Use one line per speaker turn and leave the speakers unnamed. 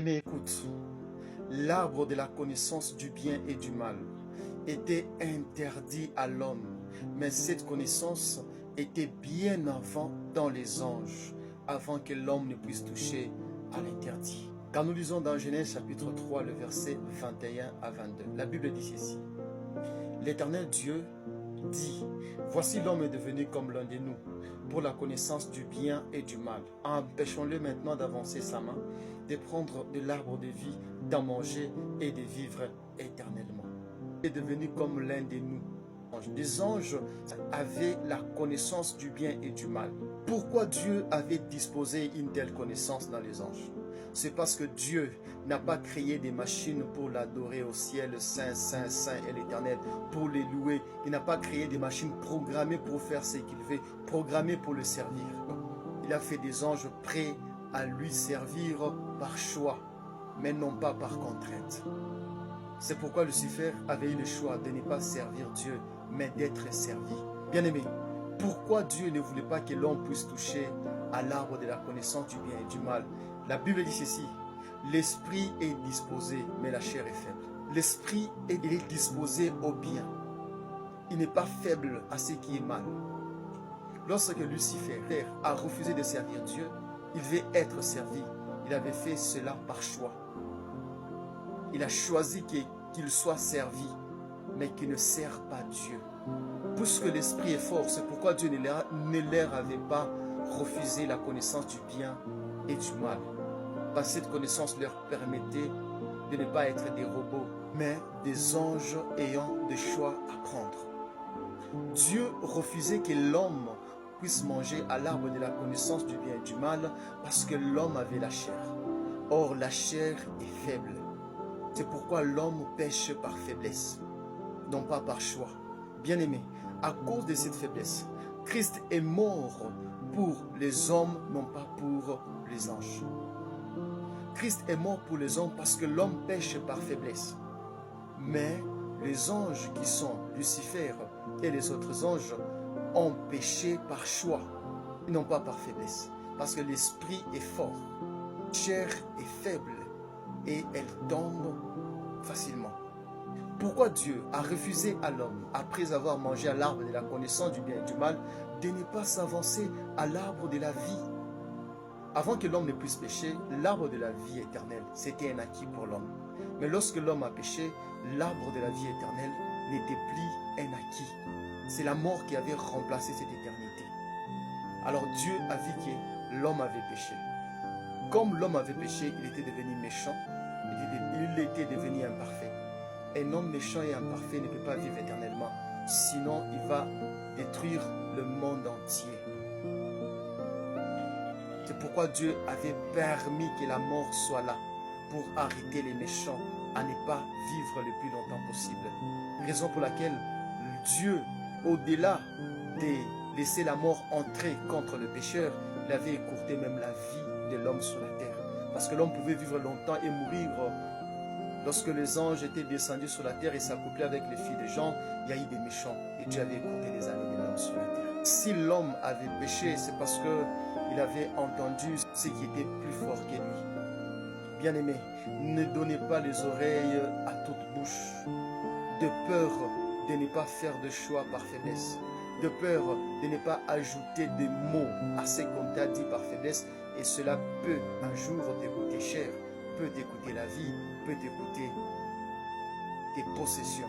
Mais écoute, l'arbre de la connaissance du bien et du mal était interdit à l'homme, mais cette connaissance était bien avant dans les anges, avant que l'homme ne puisse toucher à l'interdit. Quand nous lisons dans Genèse chapitre 3, le verset 21 à 22, la Bible dit ceci. L'Éternel Dieu dit, voici l'homme est devenu comme l'un de nous, pour la connaissance du bien et du mal. Empêchons-le maintenant d'avancer sa main, de prendre de l'arbre de vie, d'en manger et de vivre éternellement. Il est devenu comme l'un de nous. Les anges avaient la connaissance du bien et du mal. Pourquoi Dieu avait disposé une telle connaissance dans les anges? C'est parce que Dieu n'a pas créé des machines pour l'adorer au ciel, Saint, Saint, Saint et l'Éternel, pour les louer. Il n'a pas créé des machines programmées pour faire ce qu'il veut, programmées pour le servir. Il a fait des anges prêts à lui servir par choix, mais non pas par contrainte. C'est pourquoi Lucifer avait eu le choix de ne pas servir Dieu, mais d'être servi. Bien-aimé, pourquoi Dieu ne voulait pas que l'homme puisse toucher à l'arbre de la connaissance du bien et du mal? La Bible dit ceci, l'esprit est disposé, mais la chair est faible. L'esprit est disposé au bien. Il n'est pas faible à ce qui est mal. Lorsque Lucifer a refusé de servir Dieu, il veut être servi. Il avait fait cela par choix. Il a choisi qu'il soit servi, mais qu'il ne sert pas Dieu. Puisque l'esprit est fort, c'est pourquoi Dieu ne leur avait pas refusé la connaissance du bien et du mal. Parce que cette connaissance leur permettait de ne pas être des robots, mais des anges ayant des choix à prendre. Dieu refusait que l'homme puisse manger à l'arbre de la connaissance du bien et du mal parce que l'homme avait la chair. Or, la chair est faible. C'est pourquoi l'homme pêche par faiblesse, non pas par choix. Bien-aimé, à cause de cette faiblesse, Christ est mort pour les hommes, non pas pour les anges. Christ est mort pour les hommes parce que l'homme pêche par faiblesse. Mais les anges qui sont Lucifer et les autres anges ont péché par choix, et non pas par faiblesse. Parce que l'esprit est fort, la chair est faible et elle tombe facilement. Pourquoi Dieu a refusé à l'homme, après avoir mangé à l'arbre de la connaissance du bien et du mal, de ne pas s'avancer à l'arbre de la vie? Avant que l'homme ne puisse pécher, l'arbre de la vie éternelle, c'était un acquis pour l'homme. Mais lorsque l'homme a péché, l'arbre de la vie éternelle n'était plus un acquis. C'est la mort qui avait remplacé cette éternité. Alors Dieu a vu que l'homme avait péché. Comme l'homme avait péché, il était devenu méchant, il était devenu imparfait. Un homme méchant et imparfait ne peut pas vivre éternellement, sinon il va détruire le monde entier. C'est pourquoi Dieu avait permis que la mort soit là, pour arrêter les méchants à ne pas vivre le plus longtemps possible. Raison pour laquelle Dieu, au-delà de laisser la mort entrer contre le pécheur, il avait écourté même la vie de l'homme sur la terre. Parce que l'homme pouvait vivre longtemps et mourir. Lorsque les anges étaient descendus sur la terre et s'accouplaient avec les filles des gens, il y a eu des méchants et Dieu avait écourté les années de l'homme sur la terre. Si l'homme avait péché, c'est parce qu'il avait entendu ce qui était plus fort que lui. Bien-aimé, ne donnez pas les oreilles à toute bouche, de peur de ne pas faire de choix par faiblesse, de peur de ne pas ajouter des mots à ce qu'on t'a dit par faiblesse, et cela peut un jour te coûter cher, peut t'écouter la vie, peut t'écouter tes possessions.